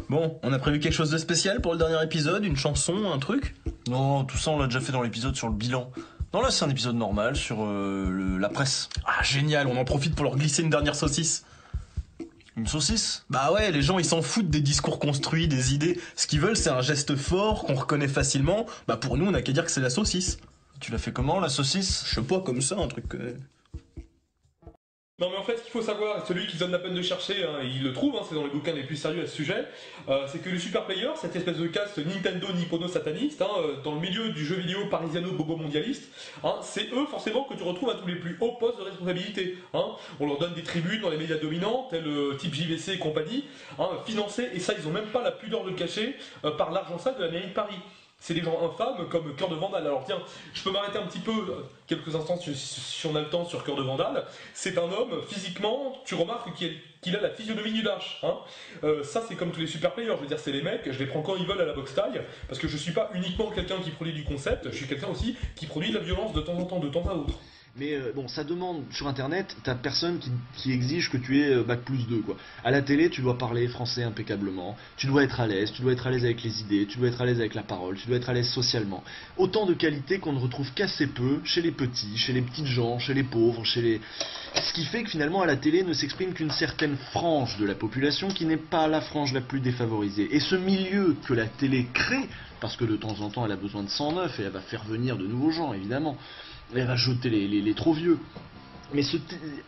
Bon, on a prévu quelque chose de spécial pour le dernier épisode, une chanson, un truc? Non, tout ça on l'a déjà fait dans l'épisode sur le bilan. Non, là c'est un épisode normal sur la presse. Ah génial, on en profite pour leur glisser une dernière saucisse. Une saucisse? Bah ouais, les gens ils s'en foutent des discours construits, des idées. Ce qu'ils veulent c'est un geste fort, qu'on reconnaît facilement. Bah pour nous on a qu'à dire que c'est la saucisse. Tu l'as fait comment, la saucisse? Je sais pas, comme ça, un truc... Non mais en fait ce qu'il faut savoir, celui qui se donne la peine de chercher, hein, il le trouve, hein, c'est dans les bouquins les plus sérieux à ce sujet, c'est que le Super Player, cette espèce de caste Nintendo Nippono sataniste, hein, dans le milieu du jeu vidéo parisiano bobo mondialiste, hein, c'est eux forcément que tu retrouves à tous les plus hauts postes de responsabilité. Hein. On leur donne des tribunes dans les médias dominants, tel type JVC et compagnie, hein, financés, et ça ils ont même pas la pudeur de le cacher, par l'argent sale de la mairie de Paris. C'est des gens infâmes comme Cœur de Vandale. Alors tiens, je peux m'arrêter un petit peu, quelques instants si on a le temps sur Cœur de Vandale. C'est un homme, physiquement, tu remarques qu'il a la physionomie du lâche. Hein. Ça c'est comme tous les super players, je veux dire c'est les mecs, je les prends quand ils veulent à la boxe taille, parce que je suis pas uniquement quelqu'un qui produit du concept, je suis quelqu'un aussi qui produit de la violence de temps en temps, de temps à autre. Mais bon, ça demande, sur internet, t'as personne qui exige que tu aies bac+2 quoi. À la télé, tu dois parler français impeccablement, tu dois être à l'aise, tu dois être à l'aise avec les idées, tu dois être à l'aise avec la parole, tu dois être à l'aise socialement. Autant de qualités qu'on ne retrouve qu'assez peu chez les petits, chez les petites gens, chez les pauvres, chez les... Ce qui fait que finalement à la télé ne s'exprime qu'une certaine frange de la population qui n'est pas la frange la plus défavorisée. Et ce milieu que la télé crée, parce que de temps en temps elle a besoin de sang neuf et elle va faire venir de nouveaux gens évidemment, elle va jeter les trop vieux. Mais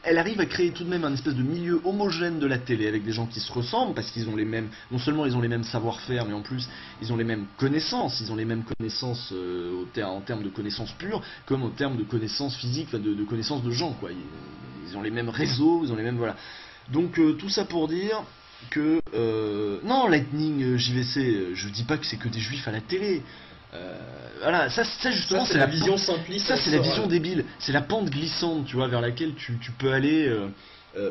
elle arrive à créer tout de même un espèce de milieu homogène de la télé avec des gens qui se ressemblent parce qu'ils ont les mêmes, non seulement ils ont les mêmes savoir-faire, mais en plus ils ont les mêmes connaissances. Ils ont les mêmes connaissances en termes de connaissances pures comme en termes de connaissances physiques, enfin, de connaissances de gens quoi. Ils ont les mêmes réseaux, ils ont les mêmes voilà. Donc tout ça pour dire que non, Lightning JVC, je dis pas que c'est que des juifs à la télé. Voilà, ça justement c'est la vision simpliste. Ça c'est la vision débile, c'est la pente glissante, tu vois, vers laquelle tu peux aller.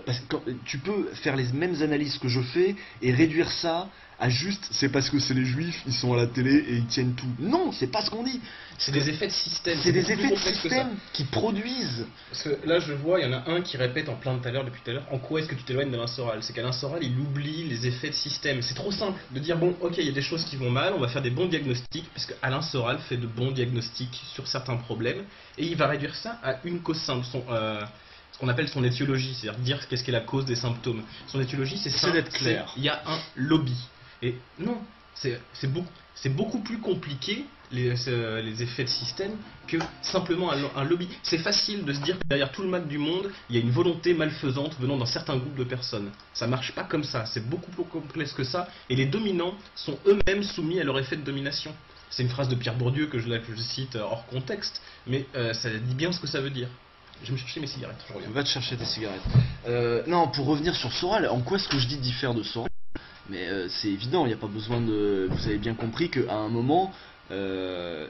Parce que tu peux faire les mêmes analyses que je fais et réduire ça à juste c'est parce que c'est les juifs, ils sont à la télé et ils tiennent tout. Non, c'est pas ce qu'on dit. C'est des effets de système. C'est des effets de système qui produisent. Parce que là, je vois, il y en a un qui répète en plein depuis tout à l'heure, en quoi est-ce que tu t'éloignes d'Alain Soral? C'est qu'Alain Soral, il oublie les effets de système. C'est trop simple de dire, bon, ok, il y a des choses qui vont mal, on va faire des bons diagnostics, puisque Alain Soral fait de bons diagnostics sur certains problèmes, et il va réduire ça à une cause simple. Ce qu'on appelle son étiologie, c'est-à-dire dire qu'est-ce qu'est la cause des symptômes. Son étiologie, c'est simple, d'être clair. Il y a un lobby. Et non, c'est beaucoup plus compliqué les effets de système que simplement un lobby. C'est facile de se dire que derrière tout le mal du monde, il y a une volonté malfaisante venant d'un certain groupe de personnes. Ça marche pas comme ça, c'est beaucoup plus complexe que ça, et les dominants sont eux-mêmes soumis à leur effet de domination. C'est une phrase de Pierre Bourdieu que je cite hors contexte, mais ça dit bien ce que ça veut dire. Je vais me chercher mes cigarettes, je reviens. Va te chercher tes cigarettes. Non, pour revenir sur Soral, en quoi est-ce que je dis diffère de Soral? Mais c'est évident, il n'y a pas besoin de... Vous avez bien compris qu'à un moment,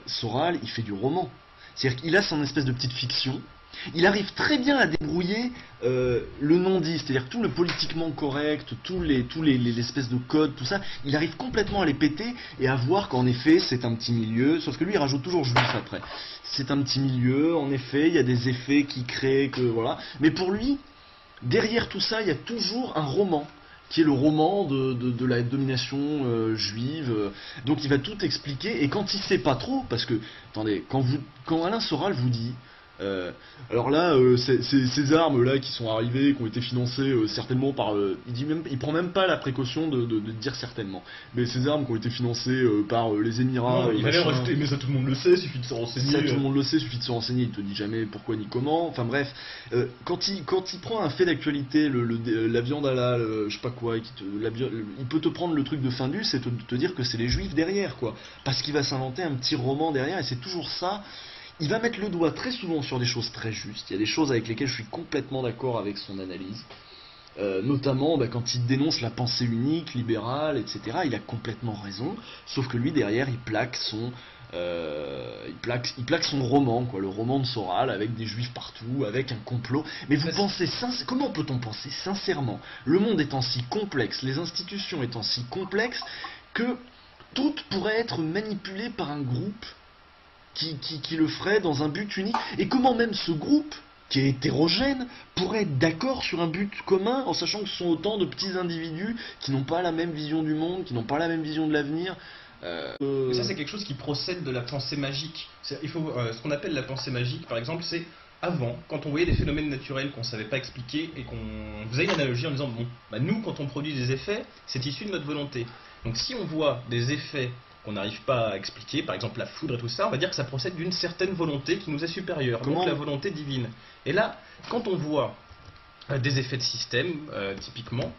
Soral, il fait du roman. C'est-à-dire qu'il a son espèce de petite fiction. Il arrive très bien à débrouiller le non-dit, c'est-à-dire tout le politiquement correct, tous les espèces de codes, tout ça. Il arrive complètement à les péter et à voir qu'en effet, c'est un petit milieu. Sauf que lui, il rajoute toujours juif après. C'est un petit milieu, en effet, il y a des effets qui créent que... Voilà. Mais pour lui, derrière tout ça, il y a toujours un roman qui est le roman de la domination juive. Donc il va tout expliquer, et quand il sait pas trop, parce que, attendez, quand Alain Soral vous dit, alors là, ces armes là qui sont arrivées, qui ont été financées certainement par, il prend même pas la précaution de dire certainement, mais ces armes qui ont été financées par les Émirats. Non, il allait rajouter, mais ça tout le monde le sait, suffit de se renseigner. Ça tout le monde le sait, suffit de se renseigner. Il te dit jamais pourquoi ni comment. Enfin bref, quand il prend un fait d'actualité, la viande à la, je sais pas quoi, il peut te prendre le truc de Findus et te dire que c'est les Juifs derrière quoi, parce qu'il va s'inventer un petit roman derrière, et c'est toujours ça. Il va mettre le doigt très souvent sur des choses très justes. Il y a des choses avec lesquelles je suis complètement d'accord avec son analyse. Notamment quand il dénonce la pensée unique, libérale, etc. Il a complètement raison. Sauf que lui, derrière, il plaque son roman, quoi, le roman de Soral, avec des juifs partout, avec un complot. Mais vous pensez comment peut-on penser sincèrement, le monde étant si complexe, les institutions étant si complexes, que toutes pourraient être manipulées par un groupe qui le ferait dans un but unique? Et comment même ce groupe qui est hétérogène, pourrait être d'accord sur un but commun, en sachant que ce sont autant de petits individus qui n'ont pas la même vision du monde, qui n'ont pas la même vision de l'avenir. Mais ça, c'est quelque chose qui procède de la pensée magique. Il faut, ce qu'on appelle la pensée magique, par exemple, c'est avant, quand on voyait des phénomènes naturels qu'on ne savait pas expliquer et qu'on faisait une analogie en disant bon, bah nous, quand on produit des effets, c'est issu de notre volonté. Donc si on voit des effets qu'on n'arrive pas à expliquer, par exemple la foudre et tout ça, on va dire que ça procède d'une certaine volonté qui nous est supérieure, donc la volonté divine. Et là, quand on voit des effets de système, typiquement,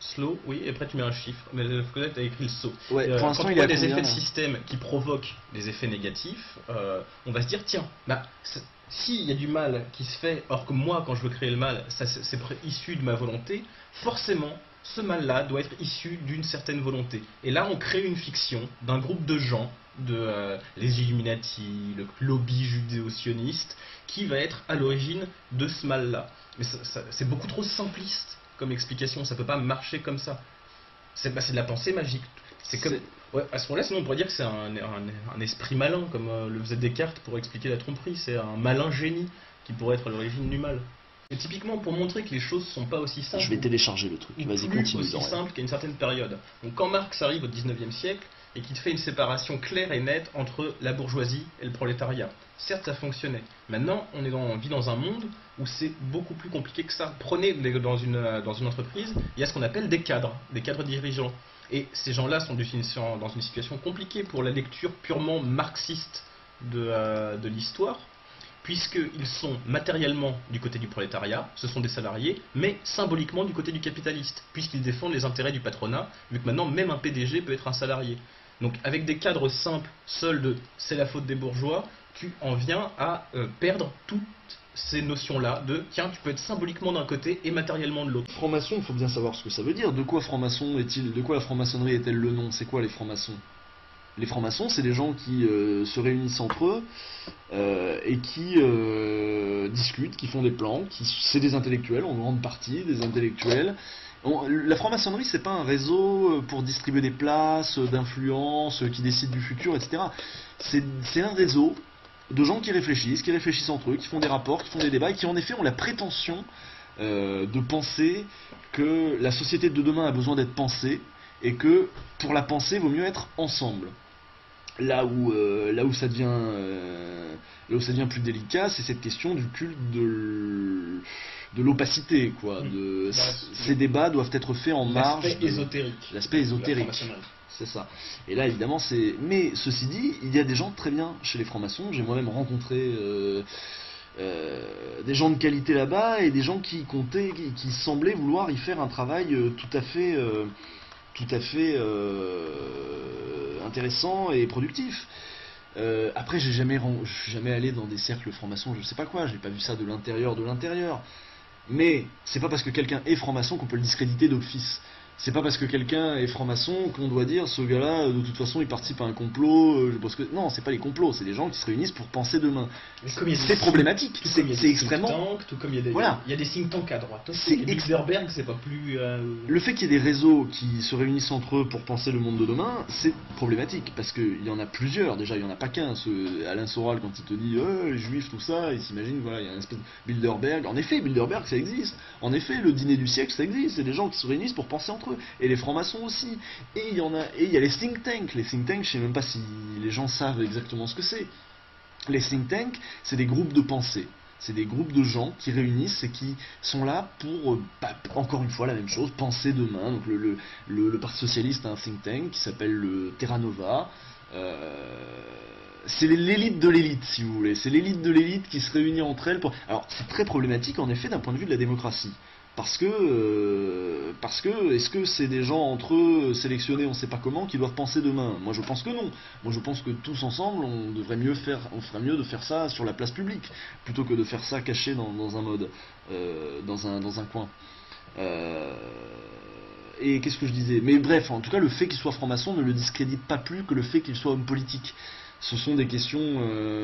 slow, oui, et après tu mets un chiffre, mais le collègue a écrit le saut. Ouais, pour l'instant, quand on il voit a des combien, effets de là système qui provoquent des effets négatifs, on va se dire tiens, bah, s'il y a du mal qui se fait, or que moi, quand je veux créer le mal, c'est issu de ma volonté, forcément, ce mal-là doit être issu d'une certaine volonté. Et là, on crée une fiction d'un groupe de gens, les Illuminati, le lobby judéo-sioniste, qui va être à l'origine de ce mal-là. Mais c'est beaucoup trop simpliste comme explication, ça peut pas marcher comme ça. C'est de la pensée magique. C'est comme... Ouais, à ce moment-là, sinon on pourrait dire que c'est un esprit malin, comme le faisait Descartes pour expliquer la tromperie. C'est un malin génie qui pourrait être à l'origine du mal. Et typiquement, pour montrer que les choses sont pas aussi simples... Je vais télécharger le truc, vas-y, continue. Aussi simple qu'à une certaine période. Donc quand Marx arrive au 19e siècle, et qu'il fait une séparation claire et nette entre la bourgeoisie et le prolétariat. Certes, ça fonctionnait. Maintenant, on vit dans un monde où c'est beaucoup plus compliqué que ça. Prenez dans une entreprise, il y a ce qu'on appelle des cadres dirigeants. Et ces gens-là sont dans une situation compliquée pour la lecture purement marxiste de l'histoire, puisqu'ils sont matériellement du côté du prolétariat, ce sont des salariés, mais symboliquement du côté du capitaliste, puisqu'ils défendent les intérêts du patronat, vu que maintenant même un PDG peut être un salarié. Donc avec des cadres simples, seuls de « c'est la faute des bourgeois », tu en viens à perdre toutes ces notions-là de « tiens, tu peux être symboliquement d'un côté et matériellement de l'autre ». Franc-maçon, il faut bien savoir ce que ça veut dire. De quoi franc-maçon est-il ? De quoi la franc-maçonnerie est-elle le nom ? C'est quoi les francs-maçons ? Les francs-maçons, c'est des gens qui se réunissent entre eux et qui discutent, qui font des plans, c'est des intellectuels, en grande partie des intellectuels. La franc-maçonnerie, c'est pas un réseau pour distribuer des places, d'influence, qui décident du futur, etc. C'est un réseau de gens qui réfléchissent entre eux, qui font des rapports, qui font des débats, et qui en effet ont la prétention de penser que la société de demain a besoin d'être pensée, et que pour la penser, il vaut mieux être ensemble. Là où ça devient plus délicat, c'est cette question du culte de l'opacité, quoi. Ces débats doivent être faits en marge. L'aspect ésotérique. C'est ça. Et là, évidemment, mais ceci dit, il y a des gens très bien chez les francs-maçons. J'ai moi-même rencontré des gens de qualité là-bas et des gens qui semblaient vouloir y faire un travail tout à fait intéressant et productif. Après, je suis jamais allé dans des cercles francs-maçons, je sais pas quoi, j'ai pas vu ça de l'intérieur. Mais c'est pas parce que quelqu'un est franc-maçon qu'on peut le discréditer d'office. C'est pas parce que quelqu'un est franc-maçon qu'on doit dire ce gars-là, de toute façon, il participe à un complot. Non, c'est pas les complots, c'est des gens qui se réunissent pour penser demain. C'est problématique, c'est extrêmement. Tout comme il y a des think tanks à droite. Bilderberg, c'est pas plus. Le fait qu'il y ait des réseaux qui se réunissent entre eux pour penser le monde de demain, c'est problématique parce qu'il y en a plusieurs. Déjà, il y en a pas qu'un. Alain Soral, quand il te dit les juifs, tout ça, il s'imagine, voilà, il y a un espèce de Bilderberg. En effet, Bilderberg, ça existe. En effet, le dîner du siècle, ça existe. C'est des gens qui se réunissent pour penser entre eux. Et les francs-maçons aussi. Et il y a les think tanks. Les think tanks, je sais même pas si les gens savent exactement ce que c'est. Les think tanks, c'est des groupes de pensée. C'est des groupes de gens qui réunissent et qui sont là pour, encore une fois, la même chose, penser demain. Donc le Parti Socialiste a un think tank qui s'appelle le Terra Nova. C'est l'élite de l'élite, si vous voulez. C'est l'élite de l'élite qui se réunit entre elles. Alors, c'est très problématique, en effet, d'un point de vue de la démocratie. Parce que est-ce que c'est des gens entre eux sélectionnés, on ne sait pas comment, qui doivent penser demain ? Moi je pense que non. Moi je pense que tous ensemble, on ferait mieux de faire ça sur la place publique, plutôt que de faire ça caché dans un mode, dans un coin. Et qu'est-ce que je disais ? Mais bref, en tout cas, le fait qu'il soit franc-maçon ne le discrédite pas plus que le fait qu'il soit homme politique. Ce sont des questions,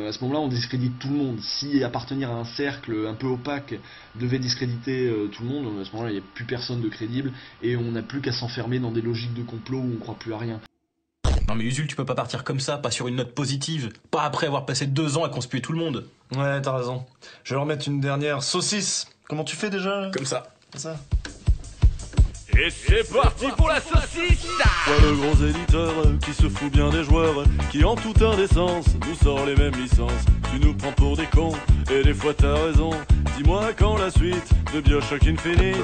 à ce moment-là on discrédite tout le monde. Si appartenir à un cercle un peu opaque devait discréditer tout le monde, à ce moment-là il n'y a plus personne de crédible et on n'a plus qu'à s'enfermer dans des logiques de complot où on ne croit plus à rien. Non mais Usul, tu peux pas partir comme ça, pas sur une note positive, pas après avoir passé 2 ans à conspuer tout le monde. Ouais, t'as raison. Je vais leur mettre une dernière saucisse. Comment tu fais déjà? Comme ça. C'est ça. Et c'est parti pour la saucisse. Ouais, le gros éditeur qui se fout bien des joueurs, qui en toute indécence nous sort les mêmes licences. Tu nous prends pour des cons, et des fois t'as raison. Dis-moi quand la suite de Bioshock Infinite.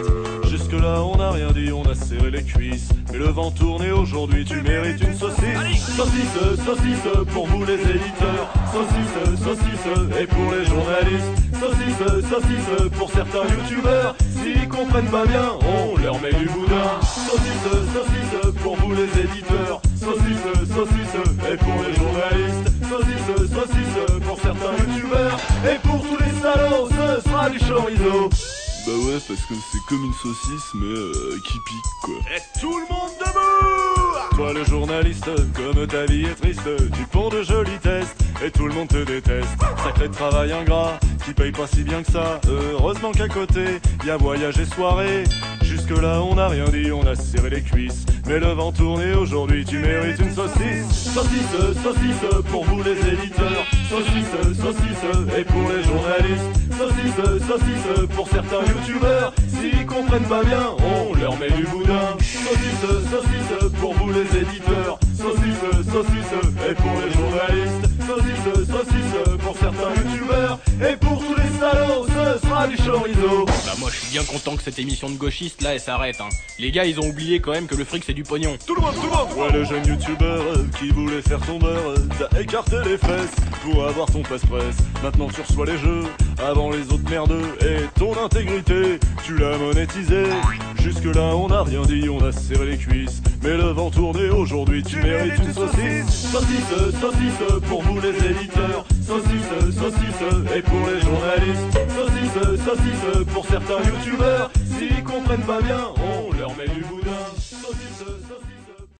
Jusque là on n'a rien dit, on a serré les cuisses. Mais le vent tourne et aujourd'hui tu mérites une saucisse. Saucisse, saucisse pour vous les éditeurs. Saucisse, saucisse et pour les journalistes. Saucisse, saucisse pour certains youtubeurs. S'ils comprennent pas bien, on leur met du boudin. Saucisse, saucisse pour vous les éditeurs. Saucisse, saucisse et pour les journalistes. Saucisse, saucisse pour certains youtubeurs. Et pour tous les salauds, ce sera du chorizo. Bah ouais, parce que c'est comme une saucisse, mais qui pique quoi. Et tout le monde debout. Toi le journaliste, comme ta vie est triste, tu ponds de jolis tests et tout le monde te déteste. Sacré travail ingrat, qui paye pas si bien que ça. Heureusement qu'à côté, y a voyage et soirée. Jusque là on n'a rien dit, on a serré les cuisses. Mais le vent tourne et aujourd'hui tu mérites une saucisse. Saucisse, saucisse pour vous les éditeurs. Saucisse, saucisse et pour les journalistes. Saucisse, saucisse pour certains youtubeurs. S'ils comprennent pas bien, on leur met du boudin. Saucisse, saucisse pour vous les éditeurs. Saucisse, saucisse et pour les journalistes. Saucisse, saucisse pour certains youtubeurs. Et pour tous les salauds, ce sera du chorizo. Bah moi je suis bien content que cette émission de gauchistes là elle s'arrête hein. Les gars ils ont oublié quand même que le fric c'est du pognon. Tout le monde, tout le monde. Ouais, le jeune youtubeur qui voulait faire son beurre, t'as écarté les fesses pour avoir ton passe-presse. Maintenant tu reçois les jeux avant les autres merdeux. Et ton intégrité, tu l'as monétisée. Jusque là on n'a rien dit, on a serré les cuisses. Mais le vent tourne et aujourd'hui tu mérites une saucisse. Saucisse, saucisse pour vous les éditeurs. Saucisse, saucisse et pour les journalistes. Saucisse, saucisse pour certains youtubeurs. S'ils comprennent pas bien, on leur met du boudin. Saucisse, saucisse.